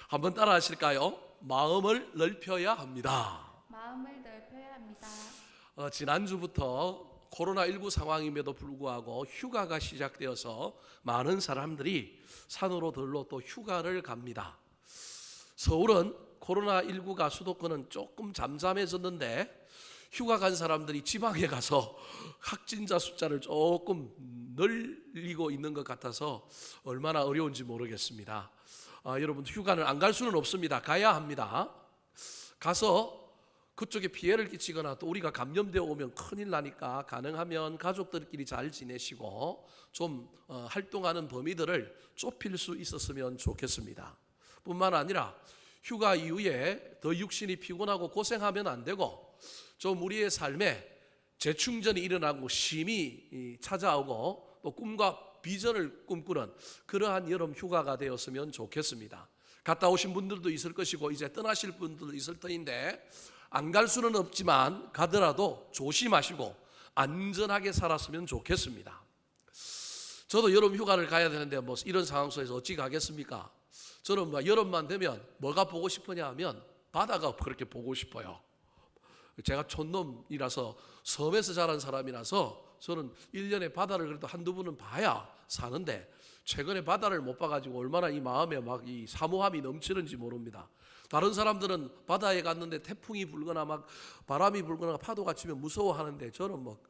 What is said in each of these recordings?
한번 따라 하실까요? 마음을 넓혀야 합니다. 마음을 넓혀야 합니다. 지난주부터 코로나19 상황임에도 불구하고 휴가가 시작되어서 많은 사람들이 산으로 들러 또 휴가를 갑니다. 서울은 코로나19가 수도권은 조금 잠잠해졌는데 휴가 간 사람들이 지방에 가서 확진자 숫자를 조금 늘리고 있는 것 같아서 얼마나 어려운지 모르겠습니다. 여러분, 휴가는 안 갈 수는 없습니다. 가야 합니다. 가서 그쪽에 피해를 끼치거나 또 우리가 감염되어 오면 큰일 나니까 가능하면 가족들끼리 잘 지내시고 좀 활동하는 범위들을 좁힐 수 있었으면 좋겠습니다. 뿐만 아니라 휴가 이후에 더 육신이 피곤하고 고생하면 안 되고 좀 우리의 삶에 재충전이 일어나고 쉼이 찾아오고 또 꿈과 비전을 꿈꾸는 그러한 여름 휴가가 되었으면 좋겠습니다. 갔다 오신 분들도 있을 것이고 이제 떠나실 분들도 있을 터인데 안 갈 수는 없지만 가더라도 조심하시고 안전하게 살았으면 좋겠습니다. 저도 여름 휴가를 가야 되는데 뭐 이런 상황 속에서 어찌 가겠습니까? 저는 여름만 되면 뭐가 보고 싶으냐 하면 바다가 그렇게 보고 싶어요. 제가 촌놈이라서 섬에서 자란 사람이라서 저는 1년에 바다를 그래도 한두 번은 봐야 사는데 최근에 바다를 못 봐가지고 얼마나 이 마음에 막 이 사모함이 넘치는지 모릅니다. 다른 사람들은 바다에 갔는데 태풍이 불거나 막 바람이 불거나 파도가 치면 무서워하는데 저는 뭐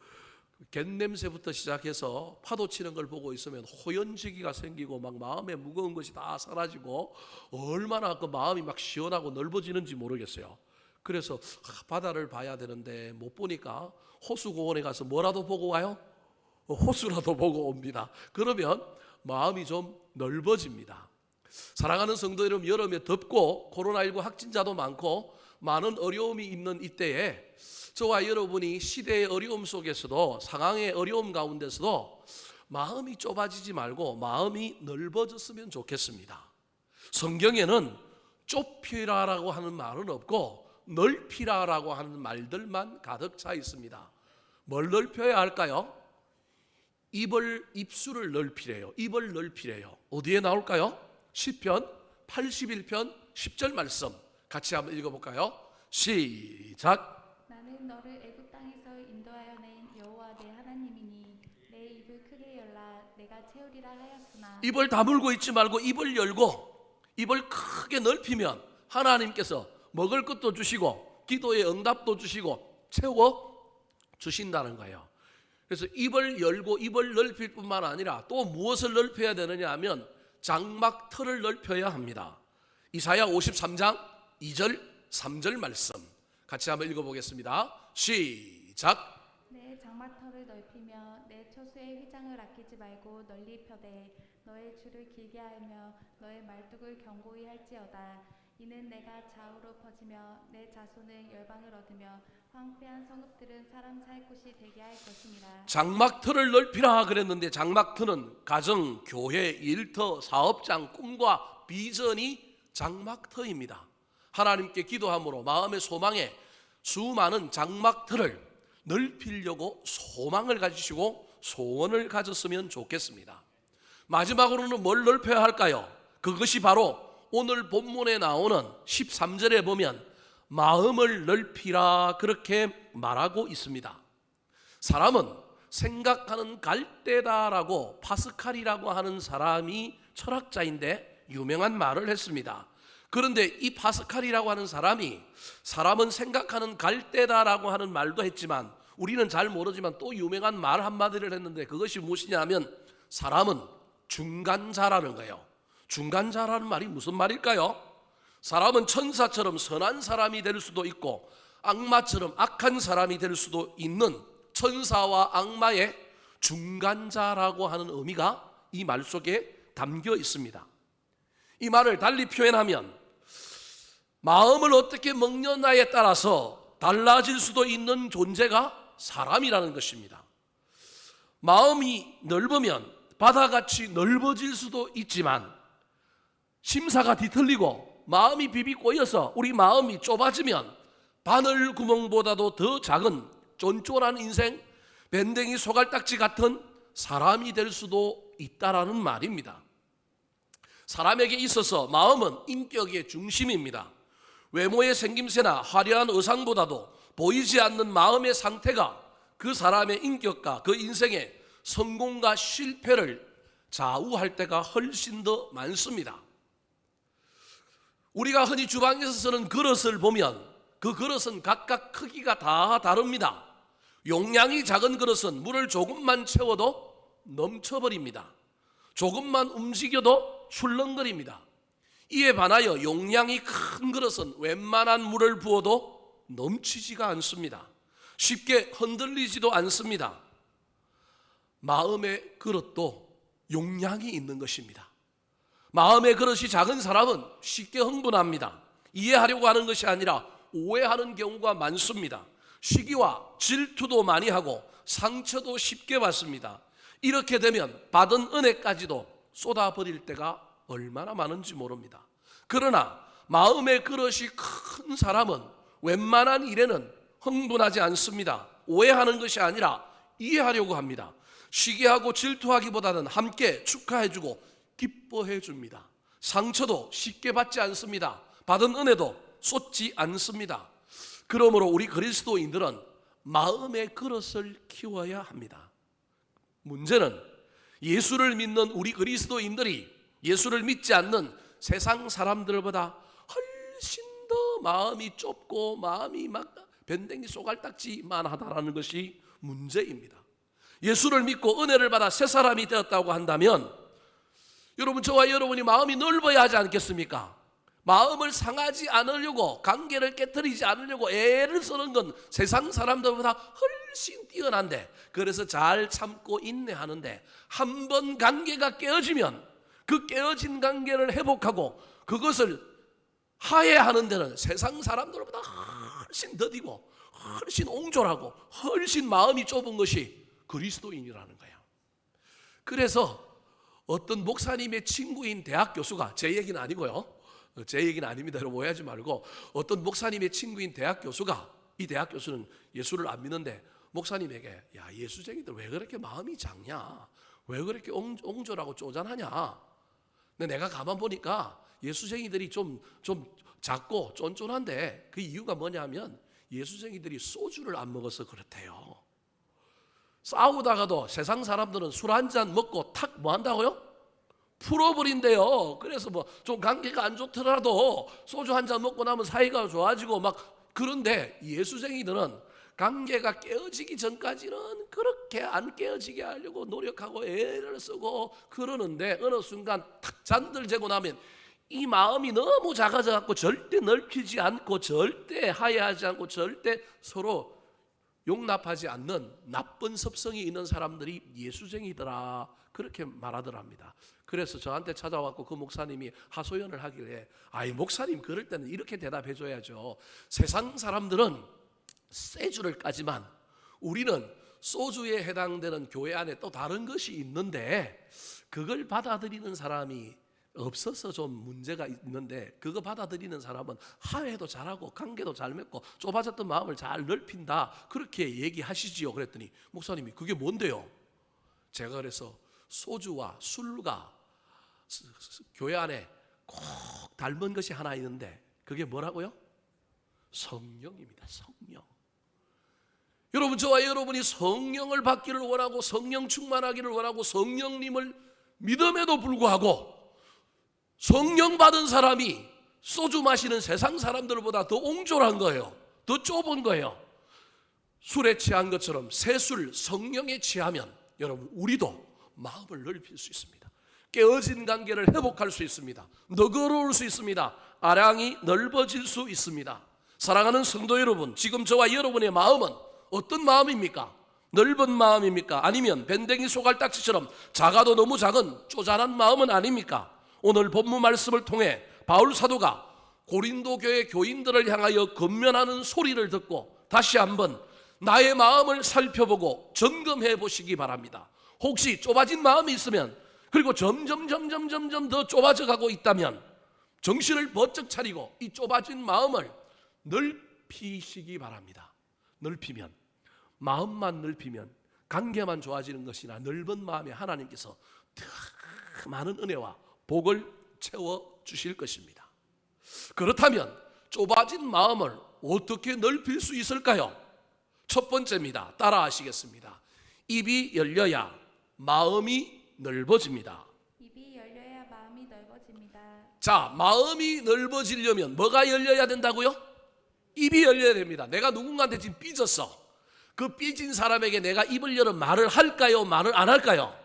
갯냄새부터 시작해서 파도 치는 걸 보고 있으면 호연지기가 생기고 막 마음에 무거운 것이 다 사라지고 얼마나 그 마음이 막 시원하고 넓어지는지 모르겠어요. 그래서 바다를 봐야 되는데 못 보니까 호수공원에 가서 뭐라도 보고 와요? 호수라도 보고 옵니다. 그러면 마음이 좀 넓어집니다. 사랑하는 성도 여러분, 여름에 덥고 코로나19 확진자도 많고 많은 어려움이 있는 이때에 저와 여러분이 시대의 어려움 속에서도 상황의 어려움 가운데서도 마음이 좁아지지 말고 마음이 넓어졌으면 좋겠습니다. 성경에는 좁히라라고 하는 말은 없고 넓히라라고 하는 말들만 가득 차 있습니다. 뭘 넓혀야 할까요? 입술을 넓히래요. 입을 넓히래요. 어디에 나올까요? 시편 81편 10절 말씀 같이 한번 읽어볼까요? 시작. 나는 너를 애굽 땅에서 인도하여 낸 여호와 내 하나님이니 내 입을 크게 열라 내가 채우리라 하였으나. 입을 다물고 있지 말고 입을 열고 입을 크게 넓히면 하나님께서 먹을 것도 주시고 기도의 응답도 주시고 채워 주신다는 거예요. 그래서 입을 열고 입을 넓힐 뿐만 아니라 또 무엇을 넓혀야 되느냐 하면 장막터를 넓혀야 합니다. 이사야 53장 2절 3절 말씀 같이 한번 읽어보겠습니다. 시작. 내 장막터를 넓히며 내 초수의 휘장을 아끼지 말고 널리 펴되 너의 줄을 길게 하며 너의 말뚝을 견고히 할지어다. 이는 내가 좌우로 퍼지며 내 자손은 열방을 얻으며 황폐한 성읍들은 사람 살 곳이 되게 할 것이니라. 장막터를 넓히라 그랬는데 장막터는 가정, 교회, 일터, 사업장, 꿈과 비전이 장막터입니다. 하나님께 기도함으로 마음의 소망에 수많은 장막터를 넓히려고 소망을 가지시고 소원을 가졌으면 좋겠습니다. 마지막으로는 뭘 넓혀야 할까요? 그것이 바로 오늘 본문에 나오는 13절에 보면 마음을 넓히라 그렇게 말하고 있습니다. 사람은 생각하는 갈대다라고 파스칼이라고 하는 사람이 철학자인데 유명한 말을 했습니다. 그런데 이 파스칼이라고 하는 사람이 사람은 생각하는 갈대다라고 하는 말도 했지만 우리는 잘 모르지만 또 유명한 말 한마디를 했는데 그것이 무엇이냐 하면 사람은 중간자라는 거예요. 중간자라는 말이 무슨 말일까요? 사람은 천사처럼 선한 사람이 될 수도 있고 악마처럼 악한 사람이 될 수도 있는 천사와 악마의 중간자라고 하는 의미가 이 말 속에 담겨 있습니다. 이 말을 달리 표현하면 마음을 어떻게 먹느냐에 따라서 달라질 수도 있는 존재가 사람이라는 것입니다. 마음이 넓으면 바다같이 넓어질 수도 있지만 심사가 뒤틀리고 마음이 비비 꼬여서 우리 마음이 좁아지면 바늘 구멍보다도 더 작은 쫀쫀한 인생, 밴댕이 소갈딱지 같은 사람이 될 수도 있다라는 말입니다. 사람에게 있어서 마음은 인격의 중심입니다. 외모의 생김새나 화려한 의상보다도 보이지 않는 마음의 상태가 그 사람의 인격과 그 인생의 성공과 실패를 좌우할 때가 훨씬 더 많습니다. 우리가 흔히 주방에서 쓰는 그릇을 보면 그 그릇은 각각 크기가 다 다릅니다. 용량이 작은 그릇은 물을 조금만 채워도 넘쳐버립니다. 조금만 움직여도 출렁거립니다. 이에 반하여 용량이 큰 그릇은 웬만한 물을 부어도 넘치지가 않습니다. 쉽게 흔들리지도 않습니다. 마음의 그릇도 용량이 있는 것입니다. 마음의 그릇이 작은 사람은 쉽게 흥분합니다. 이해하려고 하는 것이 아니라 오해하는 경우가 많습니다. 시기와 질투도 많이 하고 상처도 쉽게 받습니다. 이렇게 되면 받은 은혜까지도 쏟아버릴 때가 얼마나 많은지 모릅니다. 그러나 마음의 그릇이 큰 사람은 웬만한 일에는 흥분하지 않습니다. 오해하는 것이 아니라 이해하려고 합니다. 시기하고 질투하기보다는 함께 축하해주고 기뻐해줍니다. 상처도 쉽게 받지 않습니다. 받은 은혜도 쏟지 않습니다. 그러므로 우리 그리스도인들은 마음의 그릇을 키워야 합니다. 문제는 예수를 믿는 우리 그리스도인들이 예수를 믿지 않는 세상 사람들보다 훨씬 더 마음이 좁고 마음이 막 변댕이 쏘갈딱지만 하다라는 것이 문제입니다. 예수를 믿고 은혜를 받아 새 사람이 되었다고 한다면 여러분, 저와 여러분이 마음이 넓어야 하지 않겠습니까? 마음을 상하지 않으려고, 관계를 깨뜨리지 않으려고 애를 쓰는 건 세상 사람들보다 훨씬 뛰어난데, 그래서 잘 참고 인내하는데, 한 번 관계가 깨어지면 그 깨어진 관계를 회복하고 그것을 화해하는 데는 세상 사람들보다 훨씬 더디고 훨씬 옹졸하고 훨씬 마음이 좁은 것이 그리스도인이라는 거예요. 그래서 어떤 목사님의 친구인 대학 교수가, 제 얘기는 아니고요, 제 얘기는 아닙니다. 여러분 오해하지 말고, 어떤 목사님의 친구인 대학 교수가, 이 대학 교수는 예수를 안 믿는데 목사님에게, 야, 예수쟁이들 왜 그렇게 마음이 작냐, 왜 그렇게 옹졸하고 쪼잔하냐. 근데 내가 가만 보니까 예수쟁이들이 좀 작고 쫀쫀한데 그 이유가 뭐냐면 예수쟁이들이 소주를 안 먹어서 그렇대요. 싸우다가도 세상 사람들은 술 한 잔 먹고 탁 뭐 한다고요? 풀어버린대요. 그래서 뭐 좀 관계가 안 좋더라도 소주 한 잔 먹고 나면 사이가 좋아지고 막 그런데 예수쟁이들은 관계가 깨어지기 전까지는 그렇게 안 깨어지게 하려고 노력하고 애를 쓰고 그러는데 어느 순간 탁 잔들 재고 나면 이 마음이 너무 작아져 갖고 절대 넓히지 않고 절대 화해하지 않고 절대 서로 용납하지 않는 나쁜 습성이 있는 사람들이 예수쟁이더라, 그렇게 말하더랍니다. 그래서 저한테 찾아왔고 그 목사님이 하소연을 하길래, 아이 목사님 그럴 때는 이렇게 대답해 줘야죠. 세상 사람들은 쇠주를 까지만 우리는 소주에 해당되는 교회 안에 또 다른 것이 있는데 그걸 받아들이는 사람이 없어서 좀 문제가 있는데, 그거 받아들이는 사람은 화해도 잘하고 관계도 잘 맺고 좁아졌던 마음을 잘 넓힌다, 그렇게 얘기하시지요. 그랬더니 목사님이 그게 뭔데요? 제가 그래서 소주와 술과 교회 안에 꼭 닮은 것이 하나 있는데 그게 뭐라고요? 성령입니다. 성령. 여러분, 저와 여러분이 성령을 받기를 원하고 성령 충만하기를 원하고 성령님을 믿음에도 불구하고 성령 받은 사람이 소주 마시는 세상 사람들보다 더 옹졸한 거예요. 더 좁은 거예요. 술에 취한 것처럼 새술 성령에 취하면 여러분, 우리도 마음을 넓힐 수 있습니다. 깨어진 관계를 회복할 수 있습니다. 너그러울 수 있습니다. 아량이 넓어질 수 있습니다. 사랑하는 성도 여러분, 지금 저와 여러분의 마음은 어떤 마음입니까? 넓은 마음입니까? 아니면 밴댕이 소갈딱지처럼 작아도 너무 작은 쪼잔한 마음은 아닙니까? 오늘 본문 말씀을 통해 바울 사도가 고린도 교회 교인들을 향하여 권면하는 소리를 듣고 다시 한번 나의 마음을 살펴보고 점검해 보시기 바랍니다. 혹시 좁아진 마음이 있으면, 그리고 점점 더 좁아져 가고 있다면 정신을 번쩍 차리고 이 좁아진 마음을 넓히시기 바랍니다. 넓히면, 마음만 넓히면 관계만 좋아지는 것이나 넓은 마음에 하나님께서 더 많은 은혜와 복을 채워 주실 것입니다. 그렇다면 좁아진 마음을 어떻게 넓힐 수 있을까요? 첫 번째입니다. 따라 하시겠습니다. 입이 열려야 마음이 넓어집니다. 입이 열려야 마음이 넓어집니다. 자, 마음이 넓어지려면 뭐가 열려야 된다고요? 입이 열려야 됩니다. 내가 누군가한테 지금 삐졌어. 그 삐진 사람에게 내가 입을 열어 말을 할까요? 말을 안 할까요?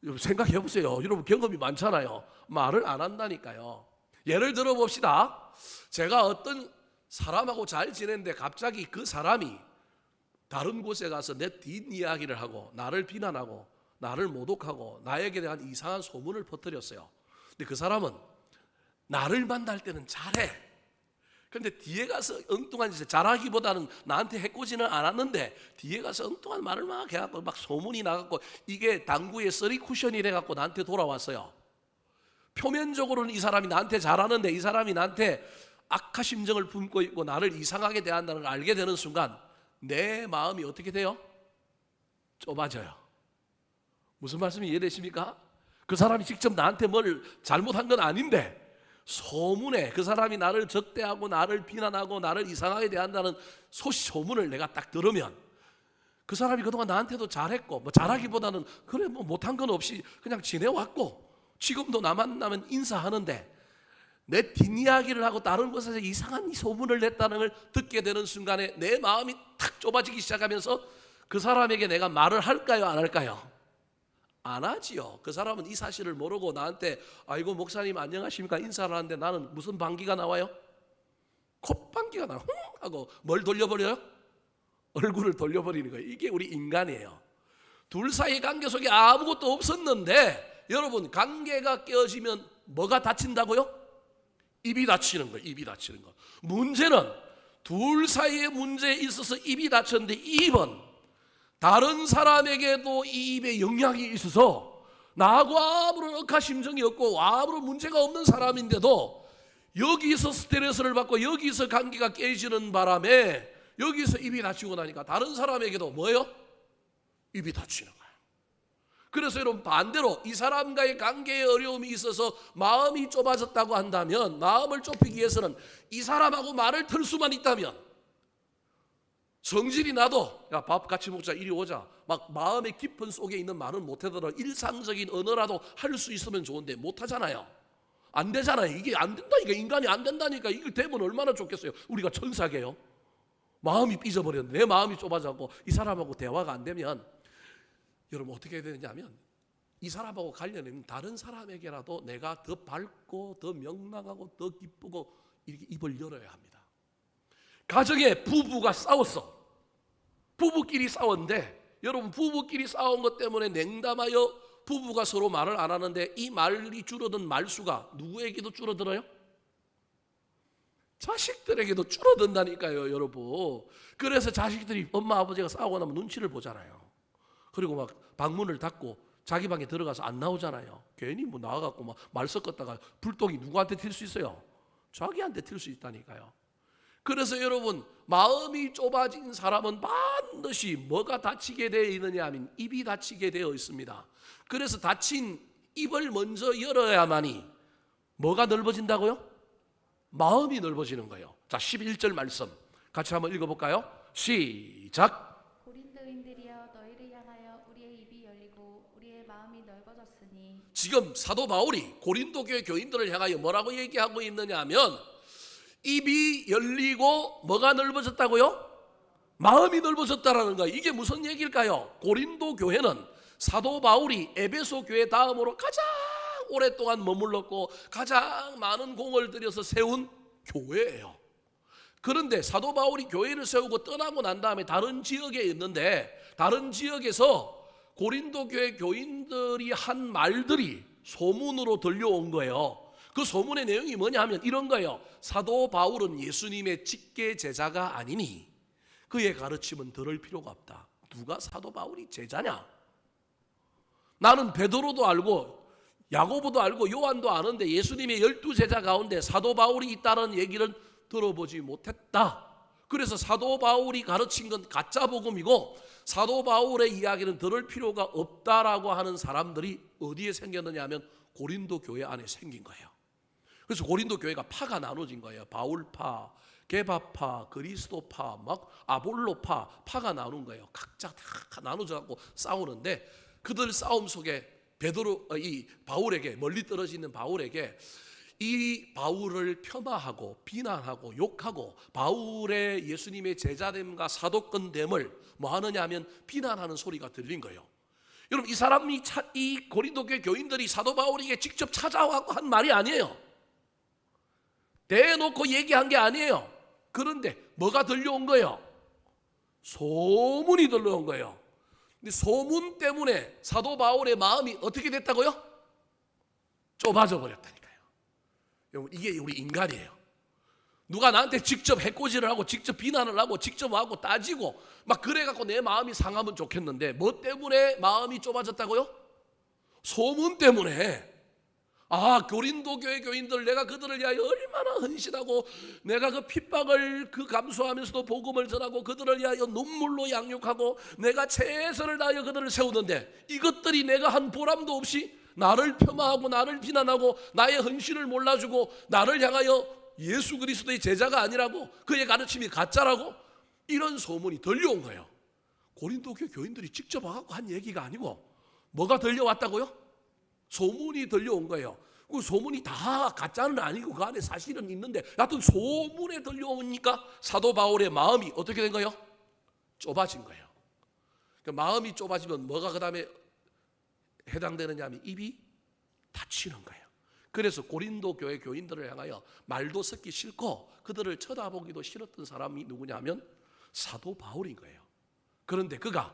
여러분 생각해 보세요. 여러분 경험이 많잖아요. 말을 안 한다니까요. 예를 들어 봅시다. 제가 어떤 사람하고 잘 지내는데 갑자기 그 사람이 다른 곳에 가서 내 뒷이야기를 하고 나를 비난하고 나를 모독하고 나에게 대한 이상한 소문을 퍼뜨렸어요. 근데 그 사람은 나를 만날 때는 잘해. 그런데 뒤에 가서 엉뚱한 짓을 잘하기보다는 나한테 해코지는 않았는데 뒤에 가서 엉뚱한 말을 막 해갖고 막 소문이 나갖고 이게 당구의 쓰리 쿠션이 돼갖고 나한테 돌아왔어요. 표면적으로는 이 사람이 나한테 잘하는데 이 사람이 나한테 악한 심정을 품고 있고 나를 이상하게 대한다는 걸 알게 되는 순간 내 마음이 어떻게 돼요? 좁아져요. 무슨 말씀이 이해되십니까? 그 사람이 직접 나한테 뭘 잘못한 건 아닌데 소문에 그 사람이 나를 적대하고 나를 비난하고 나를 이상하게 대한다는 소문을 내가 딱 들으면 그 사람이 그동안 나한테도 잘했고 뭐 잘하기보다는 그래 뭐 못한 건 없이 그냥 지내왔고 지금도 나 만나면 인사하는데 내 뒷이야기를 하고 다른 곳에서 이상한 소문을 냈다는 걸 듣게 되는 순간에 내 마음이 탁 좁아지기 시작하면서 그 사람에게 내가 말을 할까요? 안 할까요? 안 하지요. 그 사람은 이 사실을 모르고 나한테 아이고 목사님 안녕하십니까 인사를 하는데 나는 무슨 방귀가 나와요? 콧방귀가 나와 하고 뭘 돌려버려요? 얼굴을 돌려버리는 거예요. 이게 우리 인간이에요. 둘 사이의 관계 속에 아무것도 없었는데 여러분 관계가 깨어지면 뭐가 다친다고요? 입이 다치는 거예요. 입이 다치는 거. 문제는 둘 사이의 문제에 있어서 입이 다쳤는데 이 입은 다른 사람에게도 이 입에 영향이 있어서 나하고 아무런 억하 심정이 없고 아무런 문제가 없는 사람인데도 여기서 스트레스를 받고 여기서 관계가 깨지는 바람에 여기서 입이 다치고 나니까 다른 사람에게도 뭐예요? 입이 다치는 거예요. 그래서 여러분 반대로 이 사람과의 관계에 어려움이 있어서 마음이 좁아졌다고 한다면 마음을 좁히기 위해서는 이 사람하고 말을 틀 수만 있다면 성질이 나도 야 밥 같이 먹자 이리 오자 막 마음의 깊은 속에 있는 말은 못하더라도 일상적인 언어라도 할 수 있으면 좋은데 못하잖아요. 안 되잖아요. 이게 안 된다니까. 인간이 안 된다니까. 이게 되면 얼마나 좋겠어요. 우리가 천사게요. 마음이 삐져버렸는데 내 마음이 좁아졌고 이 사람하고 대화가 안 되면 여러분 어떻게 해야 되느냐면 이 사람하고 관련된 다른 사람에게라도 내가 더 밝고 더 명랑하고 더 기쁘고 이렇게 입을 열어야 합니다. 가정에 부부가 싸웠어. 부부끼리 싸웠는데 여러분 부부끼리 싸운 것 때문에 냉담하여 부부가 서로 말을 안 하는데 이 말이 줄어든 말수가 누구에게도 줄어들어요? 자식들에게도 줄어든다니까요, 여러분. 그래서 자식들이 엄마 아버지가 싸우고 나면 눈치를 보잖아요. 그리고 막 방문을 닫고 자기 방에 들어가서 안 나오잖아요. 괜히 뭐 나와갖고 막 말 섞었다가 불똥이 누구한테 튈 수 있어요? 자기한테 튈 수 있다니까요. 그래서 여러분 마음이 좁아진 사람은 반드시 뭐가 다치게 되어 있느냐 하면 입이 다치게 되어 있습니다. 그래서 다친 입을 먼저 열어야만이 뭐가 넓어진다고요? 마음이 넓어지는 거예요. 자 11절 말씀 같이 한번 읽어볼까요? 시작. 고린도인들이여 너희를 향하여 우리의 입이 열리고 우리의 마음이 넓어졌으니. 지금 사도 바울이 고린도 교회 교인들을 향하여 뭐라고 얘기하고 있느냐 하면 입이 열리고 뭐가 넓어졌다고요? 마음이 넓어졌다라는 거예요. 이게 무슨 얘기일까요? 고린도 교회는 사도 바울이 에베소 교회 다음으로 가장 오랫동안 머물렀고 가장 많은 공을 들여서 세운 교회예요. 그런데 사도 바울이 교회를 세우고 떠나고 난 다음에 다른 지역에 있는데 다른 지역에서 고린도 교회 교인들이 한 말들이 소문으로 들려온 거예요. 그 소문의 내용이 뭐냐 하면 이런 거예요. 사도 바울은 예수님의 직계 제자가 아니니 그의 가르침은 들을 필요가 없다. 누가 사도 바울이 제자냐? 나는 베드로도 알고 야고보도 알고 요한도 아는데 예수님의 12제자 가운데 사도 바울이 있다는 얘기를 들어보지 못했다. 그래서 사도 바울이 가르친 건 가짜 복음이고 사도 바울의 이야기는 들을 필요가 없다라고 하는 사람들이 어디에 생겼느냐 하면 고린도 교회 안에 생긴 거예요. 그래서 고린도 교회가 파가 나눠진 거예요. 바울파, 게바파, 그리스도파, 막 아볼로파, 파가 나눈 거예요. 각자 다 나눠져 갖고 싸우는데, 그들 싸움 속에 이 바울에게, 멀리 떨어져 있는 바울에게 이 바울을 폄하하고 비난하고 욕하고 바울의 예수님의 제자됨과 사도권됨을 뭐 하느냐 하면 비난하는 소리가 들린 거예요. 여러분, 이 사람이 이 고린도 교회 교인들이 사도 바울에게 직접 찾아와서 한 말이 아니에요. 대놓고 얘기한 게 아니에요. 그런데 뭐가 들려온 거예요? 소문이 들려온 거예요. 근데 소문 때문에 사도 바울의 마음이 어떻게 됐다고요? 좁아져 버렸다니까요. 여러분, 이게 우리 인간이에요. 누가 나한테 직접 해코지를 하고 직접 비난을 하고 직접 하고 따지고 막 그래갖고 내 마음이 상하면 좋겠는데, 뭐 때문에 마음이 좁아졌다고요? 소문 때문에. 아, 고린도 교회 교인들, 내가 그들을 위하여 얼마나 헌신하고 내가 그 핍박을 감수하면서도 복음을 전하고 그들을 위하여 눈물로 양육하고 내가 최선을 다하여 그들을 세우는데, 이것들이 내가 한 보람도 없이 나를 폄하하고 나를 비난하고 나의 헌신을 몰라주고 나를 향하여 예수 그리스도의 제자가 아니라고, 그의 가르침이 가짜라고, 이런 소문이 들려온 거예요. 고린도 교회 교인들이 직접 와서 한 얘기가 아니고 뭐가 들려왔다고요? 소문이 들려온 거예요. 그 소문이 다 가짜는 아니고 그 안에 사실은 있는데, 하여튼 소문에 들려오니까 사도 바울의 마음이 어떻게 된 거예요? 좁아진 거예요. 그 마음이 좁아지면 뭐가 그 다음에 해당되느냐 하면 입이 닫히는 거예요. 그래서 고린도 교회 교인들을 향하여 말도 섞기 싫고 그들을 쳐다보기도 싫었던 사람이 누구냐 하면 사도 바울인 거예요. 그런데 그가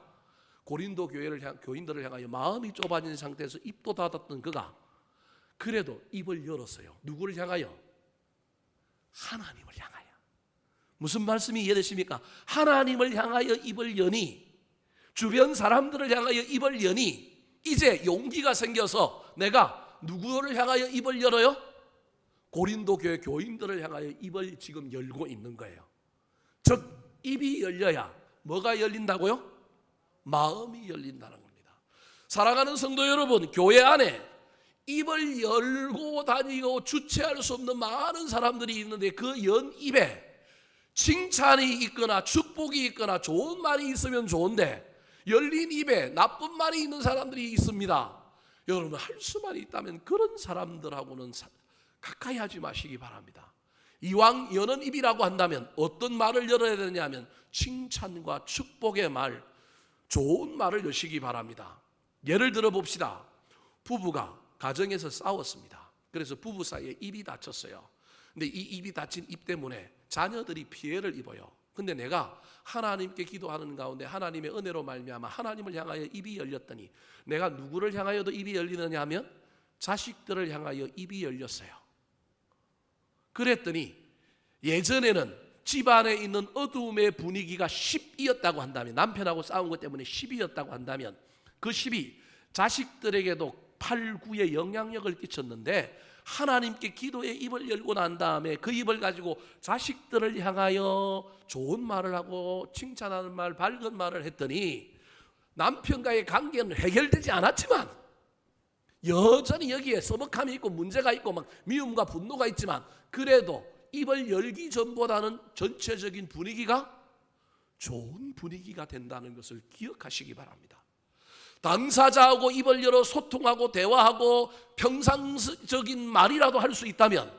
고린도 교인들을 향하여 마음이 좁아진 상태에서 입도 닫았던 그가 그래도 입을 열었어요. 누구를 향하여? 하나님을 향하여. 무슨 말씀이 이해되십니까? 하나님을 향하여 입을 여니, 주변 사람들을 향하여 입을 여니, 이제 용기가 생겨서 내가 누구를 향하여 입을 열어요? 고린도 교회 교인들을 향하여 입을 지금 열고 있는 거예요. 즉 입이 열려야 뭐가 열린다고요? 마음이 열린다는 겁니다. 사랑하는 성도 여러분, 교회 안에 입을 열고 다니고 주체할 수 없는 많은 사람들이 있는데, 그 연 입에 칭찬이 있거나 축복이 있거나 좋은 말이 있으면 좋은데, 열린 입에 나쁜 말이 있는 사람들이 있습니다. 여러분, 할 수만 있다면 그런 사람들하고는 가까이 하지 마시기 바랍니다. 이왕 여는 입이라고 한다면 어떤 말을 열어야 되냐면 칭찬과 축복의 말, 좋은 말을 여시기 바랍니다. 예를 들어 봅시다. 부부가 가정에서 싸웠습니다. 그래서 부부 사이에 입이 다쳤어요. 근데 이 입이 다친 입 때문에 자녀들이 피해를 입어요. 근데 내가 하나님께 기도하는 가운데 하나님의 은혜로 말미암아 하나님을 향하여 입이 열렸더니, 내가 누구를 향하여도 입이 열리느냐 하면 자식들을 향하여 입이 열렸어요. 그랬더니 예전에는 집안에 있는 어두움의 분위기가 10이었다고 한다면, 남편하고 싸운 것 때문에 10이었다고 한다면, 그 10이 자식들에게도 8, 9의 영향력을 끼쳤는데, 하나님께 기도의 입을 열고 난 다음에 그 입을 가지고 자식들을 향하여 좋은 말을 하고 칭찬하는 말, 밝은 말을 했더니 남편과의 관계는 해결되지 않았지만 여전히 여기에 서먹함이 있고 문제가 있고 막 미움과 분노가 있지만, 그래도 입을 열기 전보다는 전체적인 분위기가 좋은 분위기가 된다는 것을 기억하시기 바랍니다. 당사자하고 입을 열어 소통하고 대화하고 평상적인 말이라도 할 수 있다면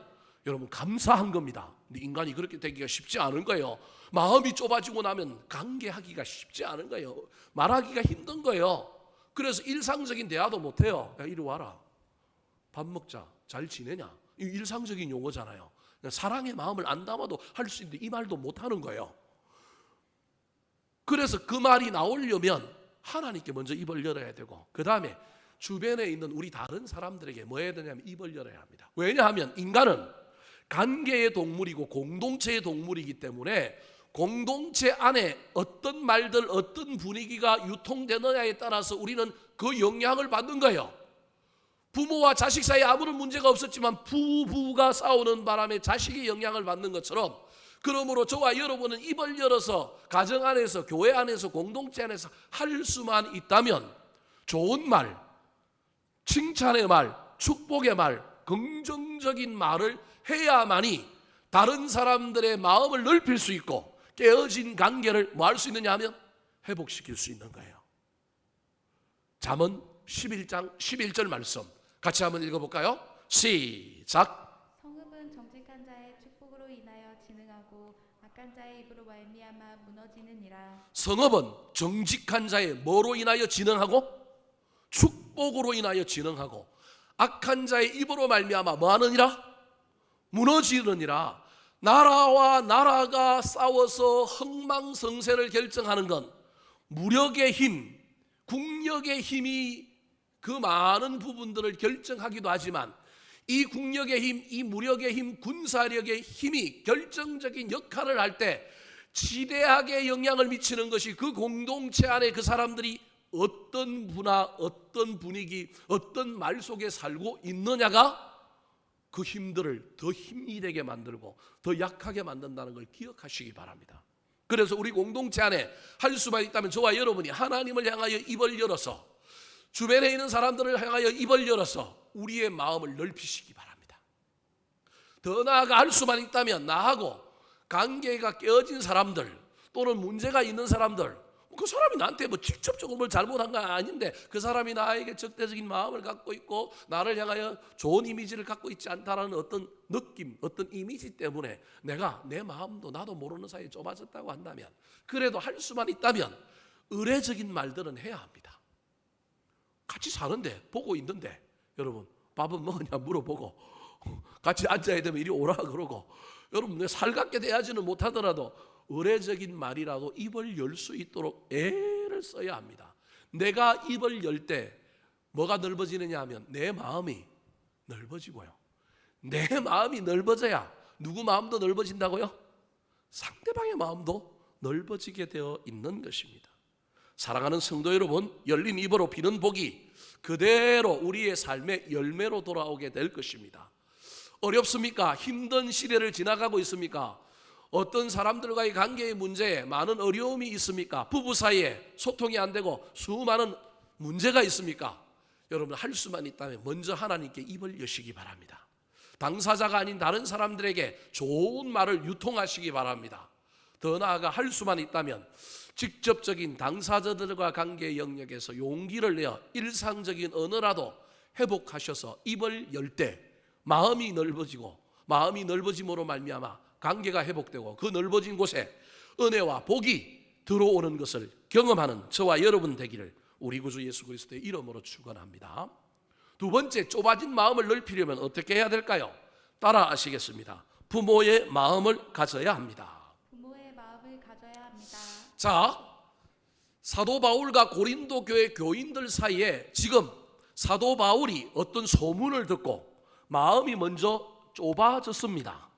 여러분 감사한 겁니다. 근데 인간이 그렇게 되기가 쉽지 않은 거예요. 마음이 좁아지고 나면 관계하기가 쉽지 않은 거예요. 말하기가 힘든 거예요. 그래서 일상적인 대화도 못해요. 야, 이리 와라, 밥 먹자, 잘 지내냐, 이 일상적인 용어잖아요. 사랑의 마음을 안 담아도 할 수 있는데 이 말도 못하는 거예요. 그래서 그 말이 나오려면 하나님께 먼저 입을 열어야 되고, 그 다음에 주변에 있는 우리 다른 사람들에게 뭐 해야 되냐면 입을 열어야 합니다. 왜냐하면 인간은 관계의 동물이고 공동체의 동물이기 때문에 공동체 안에 어떤 말들, 어떤 분위기가 유통되느냐에 따라서 우리는 그 영향을 받는 거예요. 부모와 자식 사이에 아무런 문제가 없었지만 부부가 싸우는 바람에 자식이 영향을 받는 것처럼, 그러므로 저와 여러분은 입을 열어서 가정 안에서, 교회 안에서, 공동체 안에서 할 수만 있다면 좋은 말, 칭찬의 말, 축복의 말, 긍정적인 말을 해야만이 다른 사람들의 마음을 넓힐 수 있고 깨어진 관계를 뭐 할 수 있느냐 하면 회복시킬 수 있는 거예요. 잠언 11장 11절 말씀 같이 한번 읽어볼까요? 시작. 성읍은 정직한 자의 축복으로 인하여 진흥하고 악한 자의 입으로 말미암아 무너지느니라. 성읍은 정직한 자의 뭐로 인하여 진흥하고 축복으로 인하여 진흥하고 악한 자의 입으로 말미암아 뭐하느니라? 무너지느니라. 나라와 나라가 싸워서 흥망성쇠를 결정하는 건 무력의 힘, 국력의 힘이 그 많은 부분들을 결정하기도 하지만 이 국력의 힘, 이 무력의 힘, 군사력의 힘이 결정적인 역할을 할 때 지대하게 영향을 미치는 것이 그 공동체 안에 그 사람들이 어떤 문화, 어떤 분위기, 어떤 말 속에 살고 있느냐가 그 힘들을 더 힘이 되게 만들고 더 약하게 만든다는 걸 기억하시기 바랍니다. 그래서 우리 공동체 안에 할 수만 있다면 저와 여러분이 하나님을 향하여 입을 열어서 주변에 있는 사람들을 향하여 입을 열어서 우리의 마음을 넓히시기 바랍니다. 더 나아가 할 수만 있다면 나하고 관계가 깨어진 사람들 또는 문제가 있는 사람들, 그 사람이 나한테 뭐 직접적으로 뭘 잘못한 건 아닌데 그 사람이 나에게 적대적인 마음을 갖고 있고 나를 향하여 좋은 이미지를 갖고 있지 않다라는 어떤 느낌, 어떤 이미지 때문에 내가 내 마음도 나도 모르는 사이에 좁아졌다고 한다면, 그래도 할 수만 있다면 의례적인 말들은 해야 합니다. 같이 사는데 보고 있는데 여러분 밥은 먹었냐 물어보고 같이 앉아야 되면 이리 오라 그러고, 여러분 내 살갑게 대하지는 못하더라도 의례적인 말이라도 입을 열 수 있도록 애를 써야 합니다. 내가 입을 열 때 뭐가 넓어지느냐 하면 내 마음이 넓어지고요. 내 마음이 넓어져야 누구 마음도 넓어진다고요? 상대방의 마음도 넓어지게 되어 있는 것입니다. 사랑하는 성도 여러분, 열린 입으로 비는 복이 그대로 우리의 삶의 열매로 돌아오게 될 것입니다. 어렵습니까? 힘든 시대를 지나가고 있습니까? 어떤 사람들과의 관계의 문제에 많은 어려움이 있습니까? 부부 사이에 소통이 안 되고 수많은 문제가 있습니까? 여러분 할 수만 있다면 먼저 하나님께 입을 여시기 바랍니다. 당사자가 아닌 다른 사람들에게 좋은 말을 유통하시기 바랍니다. 더 나아가 할 수만 있다면 직접적인 당사자들과 관계의 영역에서 용기를 내어 일상적인 언어라도 회복하셔서 입을 열 때 마음이 넓어지고, 마음이 넓어짐으로 말미암아 관계가 회복되고 그 넓어진 곳에 은혜와 복이 들어오는 것을 경험하는 저와 여러분 되기를 우리 구주 예수 그리스도의 이름으로 축원합니다. 두 번째, 좁아진 마음을 넓히려면 어떻게 해야 될까요? 따라 하시겠습니다. 부모의 마음을 가져야 합니다. 부모의 마음을 가져야 합니다. 자, 사도 바울과 고린도 교회 교인들 사이에 지금 사도 바울이 어떤 소문을 듣고 마음이 먼저 좁아졌습니다.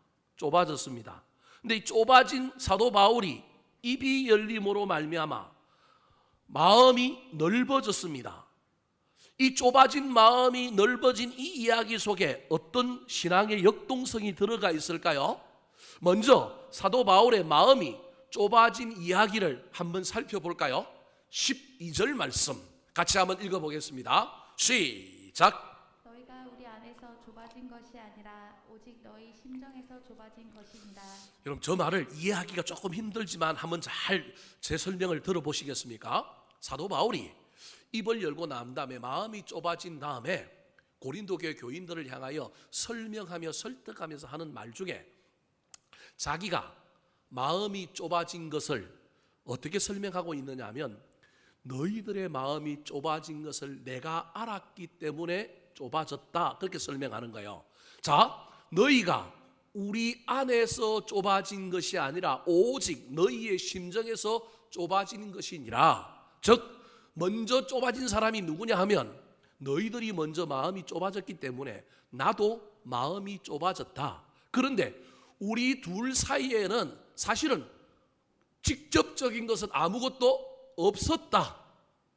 근데 이 좁아진 사도 바울이 입이 열림으로 말미암아 마음이 넓어졌습니다. 이 좁아진 마음이 넓어진 이 이야기 속에 어떤 신앙의 역동성이 들어가 있을까요? 먼저 사도 바울의 마음이 좁아진 이야기를 한번 살펴볼까요? 12절 말씀 같이 한번 읽어보겠습니다. 시작. 너희가 우리 안에서 좁아진 것이 아니라 오직 너희 심정에서 좁아진 것이니라. 여러분 저 말을 이해하기가 조금 힘들지만 한번 잘 제 설명을 들어보시겠습니까? 사도 바울이 입을 열고 난 다음에 마음이 좁아진 다음에 고린도 교회 교인들을 향하여 설명하며 설득하면서 하는 말 중에 자기가 마음이 좁아진 것을 어떻게 설명하고 있느냐 하면, 너희들의 마음이 좁아진 것을 내가 알았기 때문에 좁아졌다, 그렇게 설명하는 거예요. 자, 너희가 우리 안에서 좁아진 것이 아니라 오직 너희의 심정에서 좁아진 것이니라. 즉 먼저 좁아진 사람이 누구냐 하면 너희들이 먼저 마음이 좁아졌기 때문에 나도 마음이 좁아졌다. 그런데 우리 둘 사이에는 사실은 직접적인 것은 아무것도 없었다,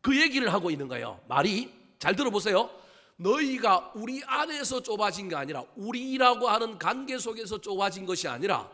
그 얘기를 하고 있는 거예요. 말이 잘 들어보세요. 너희가 우리 안에서 좁아진 게 아니라 우리라고 하는 관계 속에서 좁아진 것이 아니라,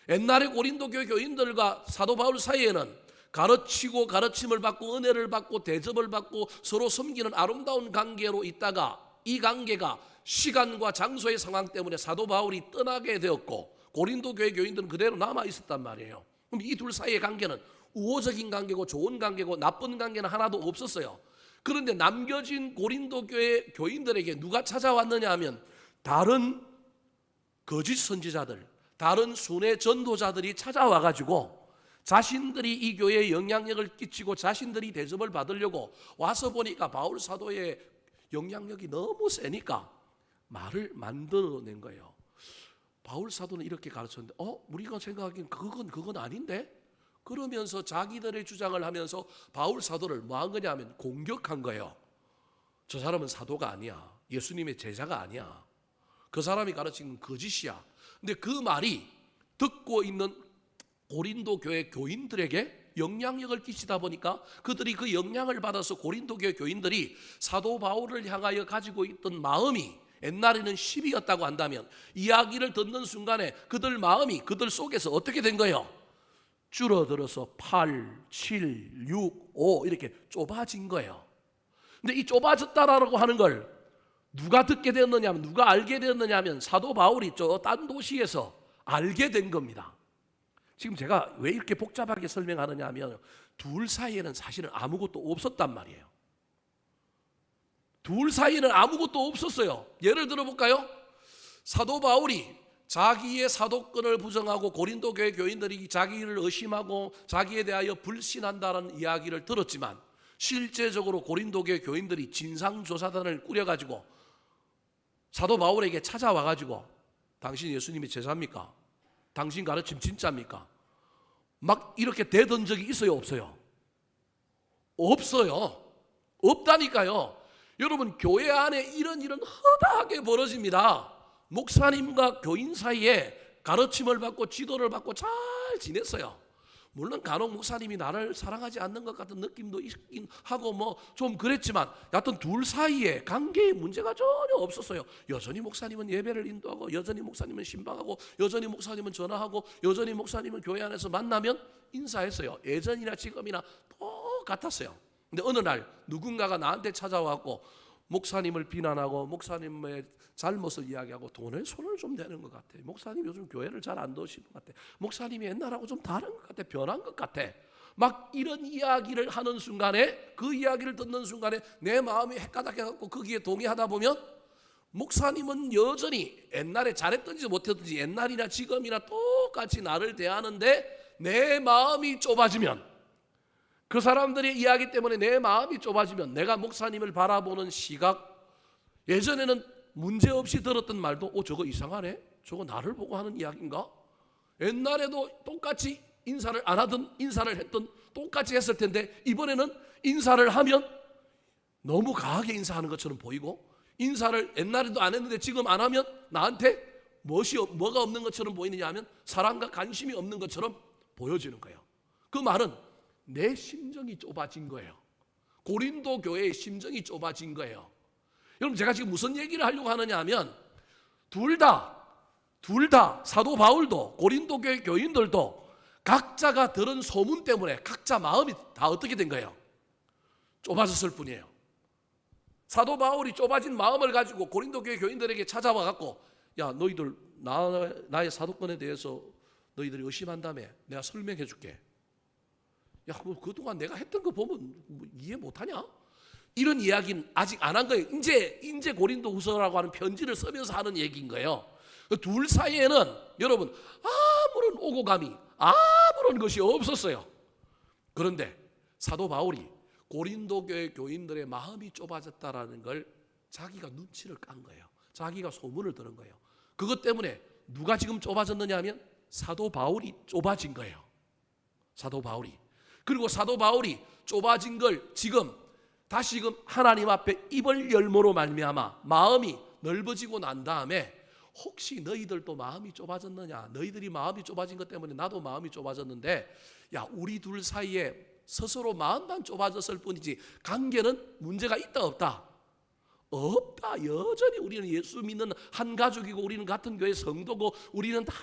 옛날에 고린도 교회 교인들과 사도 바울 사이에는 가르치고 가르침을 받고 은혜를 받고 대접을 받고 서로 섬기는 아름다운 관계로 있다가 이 관계가 시간과 장소의 상황 때문에 사도 바울이 떠나게 되었고 고린도 교회 교인들은 그대로 남아 있었단 말이에요. 그럼 이 둘 사이의 관계는 우호적인 관계고 좋은 관계고 나쁜 관계는 하나도 없었어요. 그런데 남겨진 고린도 교회 교인들에게 누가 찾아왔느냐 하면 다른 거짓 선지자들, 다른 순회 전도자들이 찾아와가지고 자신들이 이 교회에 영향력을 끼치고 자신들이 대접을 받으려고 와서 보니까 바울 사도의 영향력이 너무 세니까 말을 만들어낸 거예요. 바울 사도는 이렇게 가르쳤는데 우리가 생각하기엔 그건 아닌데? 그러면서 자기들의 주장을 하면서 바울 사도를 뭐 한 거냐 하면 공격한 거예요. 저 사람은 사도가 아니야. 예수님의 제자가 아니야. 그 사람이 가르친 건 거짓이야. 근데 그 말이 듣고 있는 고린도 교회 교인들에게 영향력을 끼치다 보니까 그들이 그 영향을 받아서 고린도 교회 교인들이 사도 바울을 향하여 가지고 있던 마음이 옛날에는 10이었다고 한다면 이야기를 듣는 순간에 그들 마음이 그들 속에서 어떻게 된 거예요? 줄어들어서 8, 7, 6, 5 이렇게 좁아진 거예요. 근데 이 좁아졌다라고 하는 걸 누가 듣게 되었느냐 하면 누가 알게 되었느냐 하면 사도 바울이 저 딴 도시에서 알게 된 겁니다. 지금 제가 왜 이렇게 복잡하게 설명하느냐 하면 둘 사이에는 사실은 아무것도 없었단 말이에요. 둘 사이에는 아무것도 없었어요. 예를 들어 볼까요? 사도 바울이 자기의 사도권을 부정하고 고린도 교회 교인들이 자기를 의심하고 자기에 대하여 불신한다는 이야기를 들었지만 실제적으로 고린도 교회 교인들이 진상조사단을 꾸려가지고 사도 바울에게 찾아와가지고 당신 예수님의 제자입니까? 당신 가르침 진짜입니까? 막 이렇게 대던 적이 있어요, 없어요? 없어요. 없다니까요. 여러분, 교회 안에 이런 일은 허다하게 벌어집니다. 목사님과 교인 사이에 가르침을 받고 지도를 받고 잘 지냈어요. 물론 간혹 목사님이 나를 사랑하지 않는 것 같은 느낌도 있긴 하고 뭐 좀 그랬지만 여하튼 둘 사이에 관계에 문제가 전혀 없었어요. 여전히 목사님은 예배를 인도하고 여전히 목사님은 신방하고 여전히 목사님은 전화하고 여전히 목사님은 교회 안에서 만나면 인사했어요. 예전이나 지금이나 똑같았어요. 근데 어느 날 누군가가 나한테 찾아왔고 목사님을 비난하고 목사님의 잘못을 이야기하고 돈에 손을 좀 대는 것 같아. 목사님 요즘 교회를 잘 안 도우시는 것 같아. 목사님이 옛날하고 좀 다른 것 같아. 변한 것 같아. 막 이런 이야기를 하는 순간에 그 이야기를 듣는 순간에 내 마음이 헷가닥해갖고 거기에 동의하다 보면 목사님은 여전히 옛날에 잘했든지 못했든지 옛날이나 지금이나 똑같이 나를 대하는데 내 마음이 좁아지면 그 사람들의 이야기 때문에 내 마음이 좁아지면 내가 목사님을 바라보는 시각 예전에는 문제없이 들었던 말도 저거 이상하네? 저거 나를 보고 하는 이야기인가? 옛날에도 똑같이 인사를 안 하던 인사를 했던 똑같이 했을 텐데 이번에는 인사를 하면 너무 강하게 인사하는 것처럼 보이고 인사를 옛날에도 안 했는데 지금 안 하면 나한테 뭐가 없는 것처럼 보이느냐 하면 사랑과 관심이 없는 것처럼 보여지는 거예요. 그 말은 내 심정이 좁아진 거예요. 고린도 교회의 심정이 좁아진 거예요. 여러분 제가 지금 무슨 얘기를 하려고 하느냐 하면 둘 다 사도 바울도 고린도 교회 교인들도 각자가 들은 소문 때문에 각자 마음이 다 어떻게 된 거예요? 좁아졌을 뿐이에요. 사도 바울이 좁아진 마음을 가지고 고린도 교회 교인들에게 찾아와 갖고 야 너희들 나의 사도권에 대해서 너희들이 의심한다며 내가 설명해 줄게. 야, 그동안 내가 했던 거 보면 이해 못하냐? 이런 이야기는 아직 안 한 거예요. 이제 고린도 후서라고 하는 편지를 쓰면서 하는 얘기인 거예요. 둘 사이에는 여러분 아무런 오고 감이 아무런 것이 없었어요. 그런데 사도 바울이 고린도 교회 교인들의 마음이 좁아졌다라는 걸 자기가 눈치를 깐 거예요. 자기가 소문을 들은 거예요. 그것 때문에 누가 지금 좁아졌느냐 하면 사도 바울이 좁아진 거예요. 사도 바울이. 그리고 사도 바울이 좁아진 걸 지금 다시금 하나님 앞에 입을 열모로 말미암아 마음이 넓어지고 난 다음에 혹시 너희들도 마음이 좁아졌느냐? 너희들이 마음이 좁아진 것 때문에 나도 마음이 좁아졌는데 야 우리 둘 사이에 스스로 마음만 좁아졌을 뿐이지 관계는 문제가 있다 없다? 없다. 여전히 우리는 예수 믿는 한 가족이고 우리는 같은 교회 성도고 우리는 다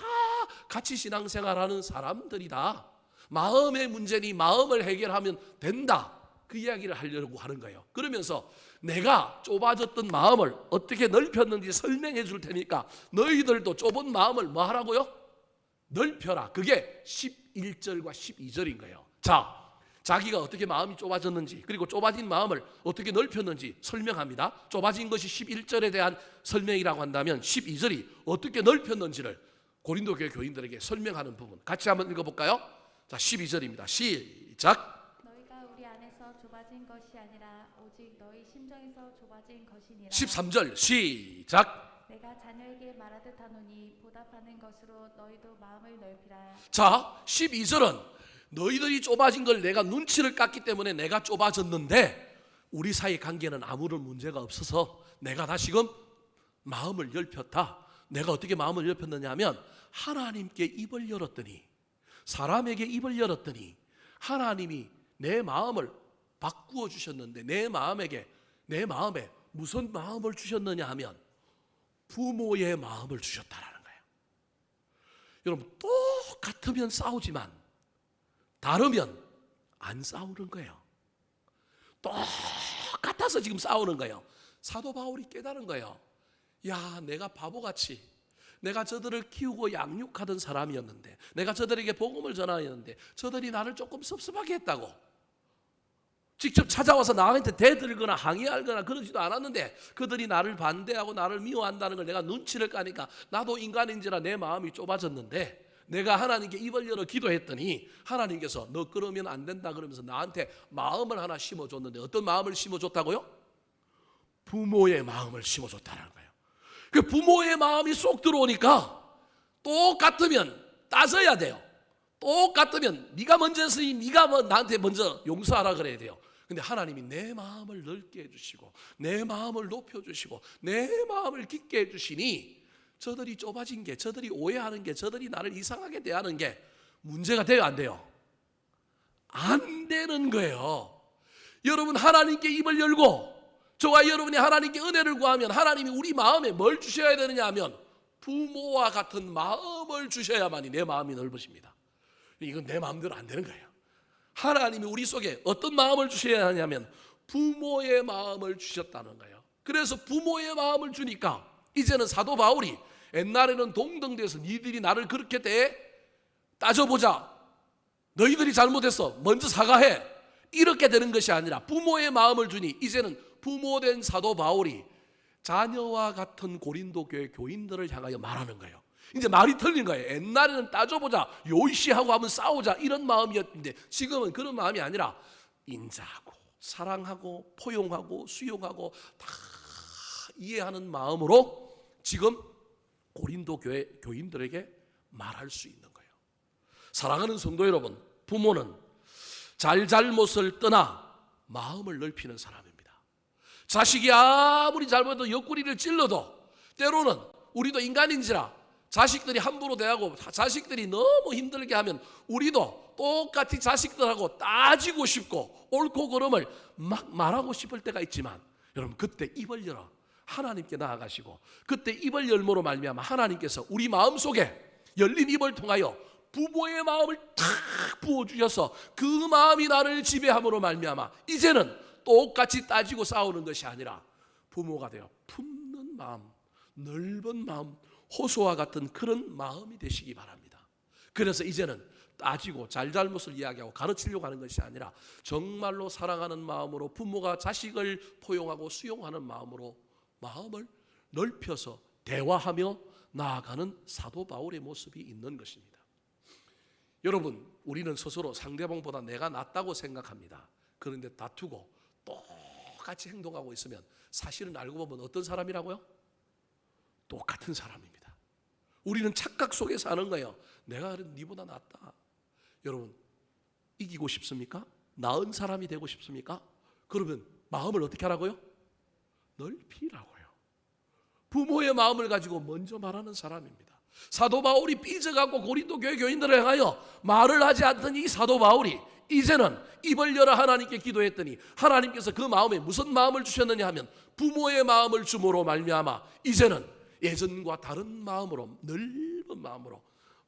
같이 신앙생활하는 사람들이다. 마음의 문제니 마음을 해결하면 된다. 그 이야기를 하려고 하는 거예요. 그러면서 내가 좁아졌던 마음을 어떻게 넓혔는지 설명해 줄 테니까 너희들도 좁은 마음을 뭐 하라고요? 넓혀라. 그게 11절과 12절인 거예요. 자, 자기가 어떻게 마음이 좁아졌는지 그리고 좁아진 마음을 어떻게 넓혔는지 설명합니다. 좁아진 것이 11절에 대한 설명이라고 한다면 12절이 어떻게 넓혔는지를 고린도 교회 교인들에게 설명하는 부분 같이 한번 읽어볼까요? 자, 12절입니다. 시작. 너희가 우리 안에서 좁아진 것이 아니라 오직 너희 심정에서 좁아진 것이니라. 13절 시작. 내가 자녀에게 말하듯 하노니 보답하는 것으로 너희도 마음을 넓히라. 자, 12절은 너희들이 좁아진 걸 내가 눈치를 깠기 때문에 내가 좁아졌는데 우리 사이 관계는 아무런 문제가 없어서 내가 다시금 마음을 넓혔다. 내가 어떻게 마음을 넓혔느냐 하면 하나님께 입을 열었더니 사람에게 입을 열었더니 하나님이 내 마음을 바꾸어 주셨는데 내 마음에 무슨 마음을 주셨느냐 하면 부모의 마음을 주셨다라는 거예요. 여러분 똑같으면 싸우지만 다르면 안 싸우는 거예요. 똑같아서 지금 싸우는 거예요. 사도 바울이 깨달은 거예요. 야, 내가 바보같이 내가 저들을 키우고 양육하던 사람이었는데 내가 저들에게 복음을 전하였는데 저들이 나를 조금 섭섭하게 했다고 직접 찾아와서 나한테 대들거나 항의하거나 그러지도 않았는데 그들이 나를 반대하고 나를 미워한다는 걸 내가 눈치를 까니까 나도 인간인지라 내 마음이 좁아졌는데 내가 하나님께 입을 열어 기도했더니 하나님께서 너 그러면 안 된다 그러면서 나한테 마음을 하나 심어줬는데 어떤 마음을 심어줬다고요? 부모의 마음을 심어줬다는 거예요. 그 부모의 마음이 쏙 들어오니까 똑같으면 따져야 돼요. 똑같으면 네가 먼저 했으니 네가 나한테 먼저 용서하라 그래야 돼요. 근데 하나님이 내 마음을 넓게 해주시고 내 마음을 높여주시고 내 마음을 깊게 해주시니 저들이 좁아진 게 저들이 오해하는 게 저들이 나를 이상하게 대하는 게 문제가 돼요 안 돼요? 안 되는 거예요. 여러분 하나님께 입을 열고 저와 여러분이 하나님께 은혜를 구하면 하나님이 우리 마음에 뭘 주셔야 되느냐 하면 부모와 같은 마음을 주셔야만이 내 마음이 넓어집니다. 이건 내 마음대로 안 되는 거예요. 하나님이 우리 속에 어떤 마음을 주셔야 하냐면 부모의 마음을 주셨다는 거예요. 그래서 부모의 마음을 주니까 이제는 사도 바울이 옛날에는 동등돼서 니들이 나를 그렇게 대해 따져보자 너희들이 잘못했어 먼저 사과해 이렇게 되는 것이 아니라 부모의 마음을 주니 이제는 부모된 사도 바울이 자녀와 같은 고린도 교회 교인들을 향하여 말하는 거예요. 이제 말이 틀린 거예요. 옛날에는 따져보자 요이시하고 한번 싸우자 이런 마음이었는데 지금은 그런 마음이 아니라 인자하고 사랑하고 포용하고 수용하고 다 이해하는 마음으로 지금 고린도 교회 교인들에게 말할 수 있는 거예요. 사랑하는 성도 여러분, 부모는 잘못을 떠나 마음을 넓히는 사람입니다. 자식이 아무리 잘못해도 옆구리를 찔러도 때로는 우리도 인간인지라 자식들이 함부로 대하고 자식들이 너무 힘들게 하면 우리도 똑같이 자식들하고 따지고 싶고 옳고 그름을 막 말하고 싶을 때가 있지만 여러분 그때 입을 열어 하나님께 나아가시고 그때 입을 열므로 말미암아 하나님께서 우리 마음속에 열린 입을 통하여 부모의 마음을 탁 부어주셔서 그 마음이 나를 지배함으로 말미암아 이제는 똑같이 따지고 싸우는 것이 아니라 부모가 되어 품는 마음, 넓은 마음, 호소와 같은 그런 마음이 되시기 바랍니다. 그래서 이제는 따지고 잘잘못을 이야기하고 가르치려고 하는 것이 아니라 정말로 사랑하는 마음으로 부모가 자식을 포용하고 수용하는 마음으로 마음을 넓혀서 대화하며 나아가는 사도 바울의 모습이 있는 것입니다. 여러분, 우리는 스스로 상대방보다 내가 낫다고 생각합니다. 그런데 다투고 똑같이 행동하고 있으면 사실은 알고 보면 어떤 사람이라고요? 똑같은 사람입니다. 우리는 착각 속에 사는 거예요. 내가 그래도 니보다 낫다. 여러분, 이기고 싶습니까? 나은 사람이 되고 싶습니까? 그러면 마음을 어떻게 하라고요? 넓히라고요. 부모의 마음을 가지고 먼저 말하는 사람입니다. 사도 바울이 삐져갖고 고린도 교회 교인들을 향하여 말을 하지 않던 이 사도 바울이 이제는 입을 열어 하나님께 기도했더니 하나님께서 그 마음에 무슨 마음을 주셨느냐 하면 부모의 마음을 주므로 말미암아 이제는 예전과 다른 마음으로 넓은 마음으로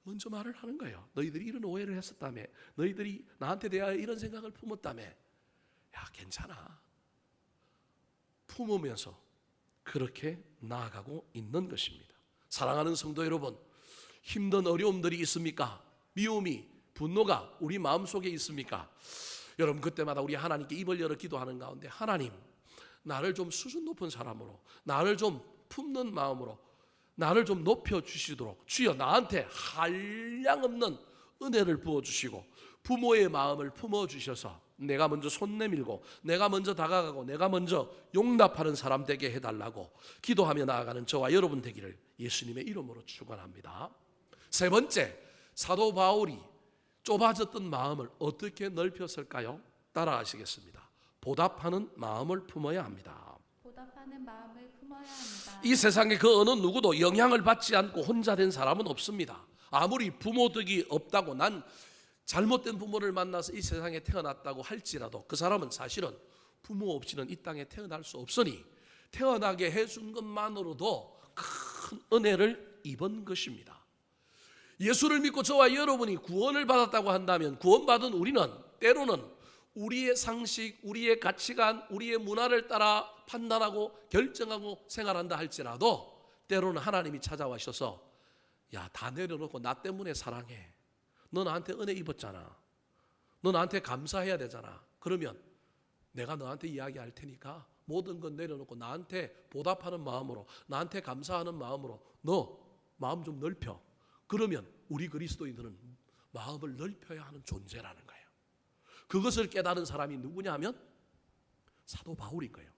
먼저 말을 하는 거예요. 너희들이 이런 오해를 했었다며 너희들이 나한테 대하여 이런 생각을 품었다며 야, 괜찮아. 품으면서 그렇게 나아가고 있는 것입니다. 사랑하는 성도 여러분, 힘든 어려움들이 있습니까? 미움이, 분노가 우리 마음속에 있습니까? 여러분, 그때마다 우리 하나님께 입을 열어 기도하는 가운데, 하나님, 나를 좀 수준 높은 사람으로, 나를 좀 품는 마음으로, 나를 좀 높여주시도록 주여 나한테 한량없는 은혜를 부어주시고 부모의 마음을 품어주셔서 내가 먼저 손 내밀고 내가 먼저 다가가고 내가 먼저 용납하는 사람 되게 해달라고 기도하며 나아가는 저와 여러분 되기를 예수님의 이름으로 축원합니다. 세 번째, 사도 바울이 좁아졌던 마음을 어떻게 넓혔을까요? 따라하시겠습니다. 보답하는 마음을 품어야 합니다. 보답하는 마음을 품어야 합니다. 이 세상에 그 어느 누구도 영향을 받지 않고 혼자 된 사람은 없습니다. 아무리 부모 덕이 없다고, 난 잘못된 부모를 만나서 이 세상에 태어났다고 할지라도 그 사람은 사실은 부모 없이는 이 땅에 태어날 수 없으니 태어나게 해준 것만으로도 큰 은혜를 입은 것입니다. 예수를 믿고 저와 여러분이 구원을 받았다고 한다면 구원받은 우리는 때로는 우리의 상식, 우리의 가치관, 우리의 문화를 따라 판단하고 결정하고 생활한다 할지라도 때로는 하나님이 찾아와셔서 야, 다 내려놓고 나 때문에 사랑해. 너 나한테 은혜 입었잖아. 너 나한테 감사해야 되잖아. 그러면 내가 너한테 이야기할 테니까 모든 건 내려놓고 나한테 보답하는 마음으로, 나한테 감사하는 마음으로 너 마음 좀 넓혀. 그러면 우리 그리스도인들은 마음을 넓혀야 하는 존재라는 거예요. 그것을 깨달은 사람이 누구냐 하면 사도 바울인 거예요.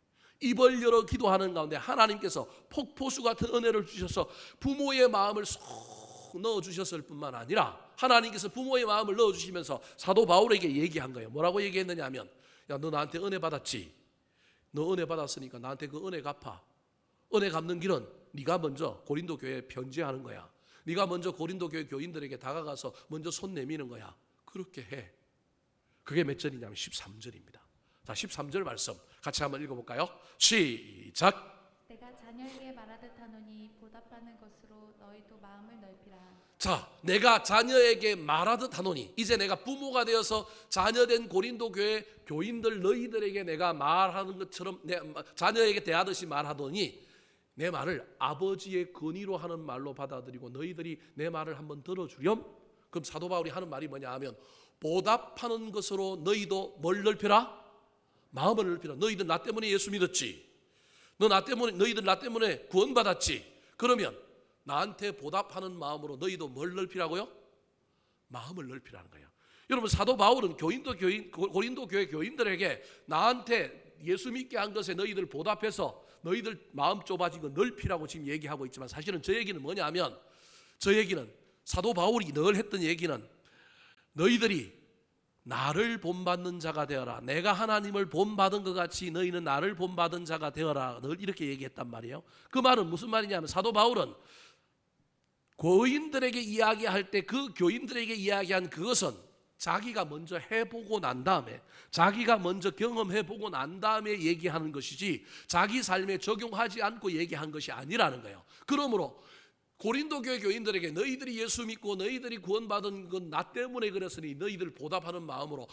입을 열어 기도하는 가운데 하나님께서 폭포수 같은 은혜를 주셔서 부모의 마음을 쏙 넣어주셨을 뿐만 아니라 하나님께서 부모의 마음을 넣어주시면서 사도 바울에게 얘기한 거예요. 뭐라고 얘기했느냐 하면 야, 너 나한테 은혜 받았지? 너 은혜 받았으니까 나한테 그 은혜 갚아. 은혜 갚는 길은 네가 먼저 고린도 교회에 편지하는 거야. 네가 먼저 고린도 교회 교인들에게 다가가서 먼저 손 내미는 거야. 그렇게 해. 그게 몇 절이냐면 13절입니다. 자, 13절 말씀 같이 한번 읽어볼까요? 시작. 내가 자녀에게 말하듯 하노니 보답하는 것으로 너희도 마음을 넓히라. 자, 내가 자녀에게 말하듯 하노니, 이제 내가 부모가 되어서 자녀된 고린도 교회 교인들 너희들에게 내가 말하는 것처럼 내 자녀에게 대하듯이 말하더니 내 말을 아버지의 권위로 하는 말로 받아들이고 너희들이 내 말을 한번 들어주렴. 그럼 사도 바울이 하는 말이 뭐냐 하면 보답하는 것으로 너희도 뭘 넓혀라? 마음을 넓히라. 너희들 나 때문에 예수 믿었지. 너희들 나 때문에 구원받았지. 그러면 나한테 보답하는 마음으로 너희도 뭘 넓히라고요? 마음을 넓히라는 거예요. 여러분, 사도 바울은 고린도 교회 교인들에게 나한테 예수 믿게 한 것에 너희들 보답해서 너희들 마음 좁아진 거 넓히라고 지금 얘기하고 있지만 사실은 저 얘기는 뭐냐 하면 저 얘기는 사도 바울이 늘 했던 얘기는 너희들이 나를 본받는 자가 되어라. 내가 하나님을 본받은 것 같이 너희는 나를 본받은 자가 되어라. 늘 이렇게 얘기했단 말이에요. 그 말은 무슨 말이냐면 사도 바울은 교인들에게 이야기할 때 그 교인들에게 이야기한 그것은 자기가 먼저 해보고 난 다음에 자기가 먼저 경험해보고 난 다음에 얘기하는 것이지 자기 삶에 적용하지 않고 얘기한 것이 아니라는 거예요. 그러므로 고린도 교회 교인들에게 너희들이 예수 믿고 너희들이 구원받은 건 나 때문에 그랬으니 너희들 보답하는 마음으로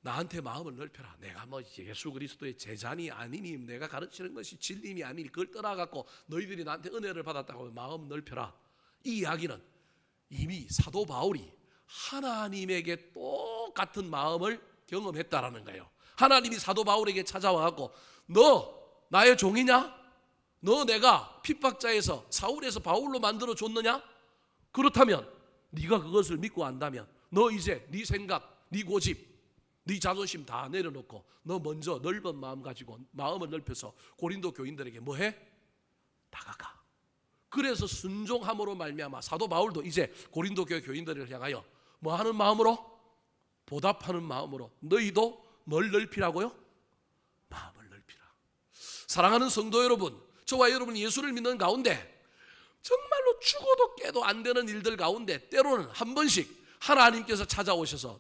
나한테 마음을 넓혀라. 내가 뭐 예수 그리스도의 제자니 아니니 내가 가르치는 것이 진리니 아니니 그걸 떠나갖고 너희들이 나한테 은혜를 받았다고 마음 넓혀라. 이 이야기는 이미 사도 바울이 하나님에게 똑같은 마음을 경험했다라는 거예요. 하나님이 사도 바울에게 찾아와갖고 너 나의 종이냐? 너 내가 핍박자에서 사울에서 바울로 만들어 줬느냐? 그렇다면 네가 그것을 믿고 안다면 너 이제 네 생각, 네 고집, 네 자존심 다 내려놓고 너 먼저 넓은 마음 가지고 마음을 넓혀서 고린도 교인들에게 뭐해? 다가가. 그래서 순종함으로 말미암아 사도 바울도 이제 고린도 교회 교인들을 향하여 뭐 하는 마음으로? 보답하는 마음으로 너희도 뭘 넓히라고요? 마음을 넓히라. 사랑하는 성도 여러분, 저와 여러분이 예수를 믿는 가운데 정말로 죽어도 깨도 안 되는 일들 가운데 때로는 한 번씩 하나님께서 찾아오셔서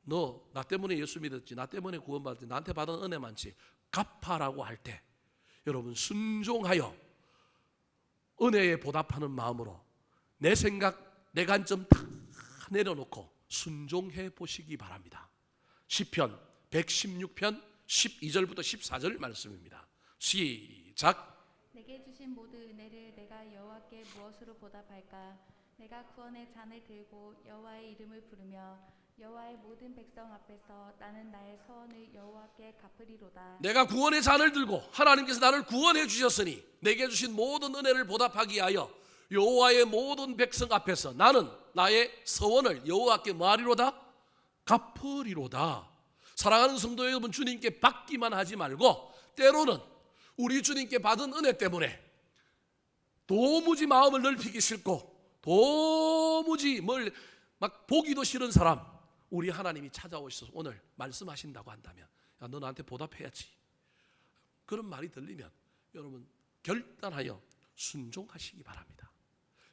너 나 때문에 예수 믿었지, 나 때문에 구원받았지, 나한테 받은 은혜 많지, 갚아라고 할 때 여러분 순종하여 은혜에 보답하는 마음으로 내 생각, 내 관점 다 내려놓고 순종해 보시기 바랍니다. 시편 116편 12절부터 14절 말씀입니다. 시작. 내게 주신 모든 은혜를 내가 여호와께 무엇으로 보답할까? 내가 구원의 잔을 들고 여호와의 이름을 부르며 여호와의 모든 백성 앞에서 나는 나의 서원을 여호와께 갚으리로다. 내가 구원의 잔을 들고 하나님께서 나를 구원해 주셨으니 내게 주신 모든 은혜를 보답하기 위하여 여호와의 모든 백성 앞에서 나는 나의 서원을 여호와께 뭐하리로다? 갚으리로다. 사랑하는 성도 여러분, 주님께 받기만 하지 말고 때로는 우리 주님께 받은 은혜 때문에 도무지 마음을 넓히기 싫고 도무지 막 보기도 싫은 사람, 우리 하나님이 찾아오셔서 오늘 말씀하신다고 한다면, 야, 너 나한테 보답해야지, 그런 말이 들리면 여러분 결단하여 순종하시기 바랍니다.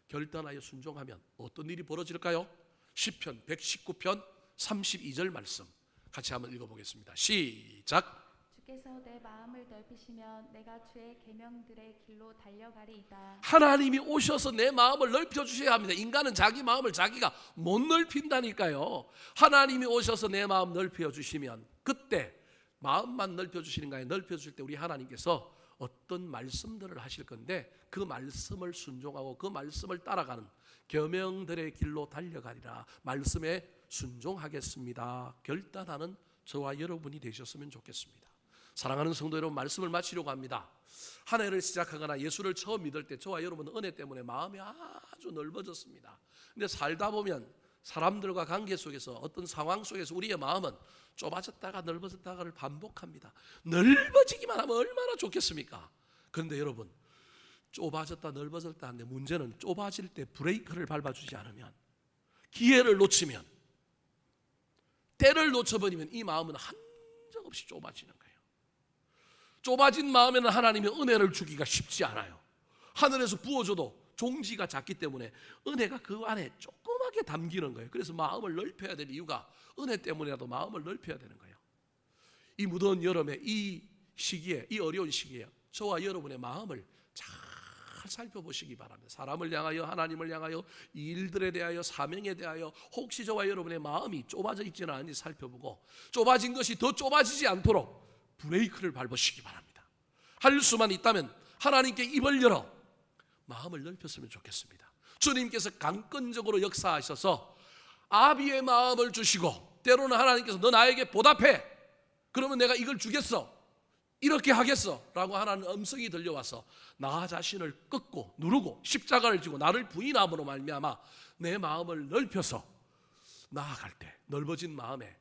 결단하여 순종하면 어떤 일이 벌어질까요? 시편 119편 32절 말씀 같이 한번 읽어보겠습니다. 시작. 주께서 내 마음을 넓히시면 내가 주의 계명들의 길로 달려가리이다. 하나님이 오셔서 내 마음을 넓혀주셔야 합니다. 인간은 자기 마음을 자기가 못 넓힌다니까요. 하나님이 오셔서 내 마음 넓혀주시면 그때 마음만 넓혀주시는 게 아니라 넓혀주실 때 우리 하나님께서 어떤 말씀들을 하실 건데 그 말씀을 순종하고 그 말씀을 따라가는 계명들의 길로 달려가리라. 말씀에 순종하겠습니다. 결단하는 저와 여러분이 되셨으면 좋겠습니다. 사랑하는 성도 여러분, 말씀을 마치려고 합니다. 한 해를 시작하거나 예수를 처음 믿을 때 저와 여러분은 은혜 때문에 마음이 아주 넓어졌습니다. 근데 살다 보면 사람들과 관계 속에서 어떤 상황 속에서 우리의 마음은 좁아졌다가 넓어졌다가를 반복합니다. 넓어지기만 하면 얼마나 좋겠습니까? 그런데 여러분, 좁아졌다 넓어졌다 하는데 문제는 좁아질 때 브레이크를 밟아주지 않으면, 기회를 놓치면, 때를 놓쳐버리면 이 마음은 한적없이 좁아지는 거예요. 좁아진 마음에는 하나님의 은혜를 주기가 쉽지 않아요. 하늘에서 부어줘도 종지가 작기 때문에 은혜가 그 안에 조그맣게 담기는 거예요. 그래서 마음을 넓혀야 될 이유가 은혜 때문이라도 마음을 넓혀야 되는 거예요. 이 무더운 여름에 이 시기에, 이 어려운 시기에 저와 여러분의 마음을 잘 살펴보시기 바랍니다. 사람을 향하여, 하나님을 향하여, 일들에 대하여, 사명에 대하여 혹시 저와 여러분의 마음이 좁아져 있지는 않은지 살펴보고 좁아진 것이 더 좁아지지 않도록 브레이크를 밟으시기 바랍니다. 할 수만 있다면 하나님께 입을 열어 마음을 넓혔으면 좋겠습니다. 주님께서 강권적으로 역사하셔서 아비의 마음을 주시고 때로는 하나님께서 너 나에게 보답해, 그러면 내가 이걸 주겠어, 이렇게 하겠어 라고 하나님 음성이 들려와서 나 자신을 꺾고 누르고 십자가를 지고 나를 부인함으로 말미암아 내 마음을 넓혀서 나아갈 때 넓어진 마음에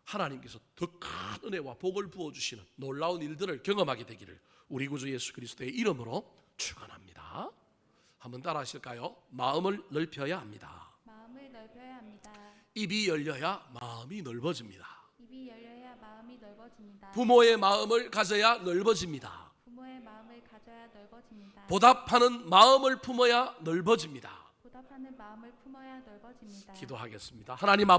하나님께서 더 큰 은혜와 복을 부어주시는 놀라운 일들을 경험하게 되기를 우리 구주 예수 그리스도의 이름으로 축원합니다. 한번 따라 하실까요? 마음을 넓혀야 합니다. 마음을 넓혀야 합니다. 입이 열려야 마음이 넓어집니다. 입이 열려야 마음이 넓어집니다. 부모의 마음을 가져야 넓어집니다. 부모의 마음을 가져야 넓어집니다. 보답하는 마음을 품어야 넓어집니다. 보답하는 마음을 품어야 넓어집니다. 기도하겠습니다. 하나님 아버지,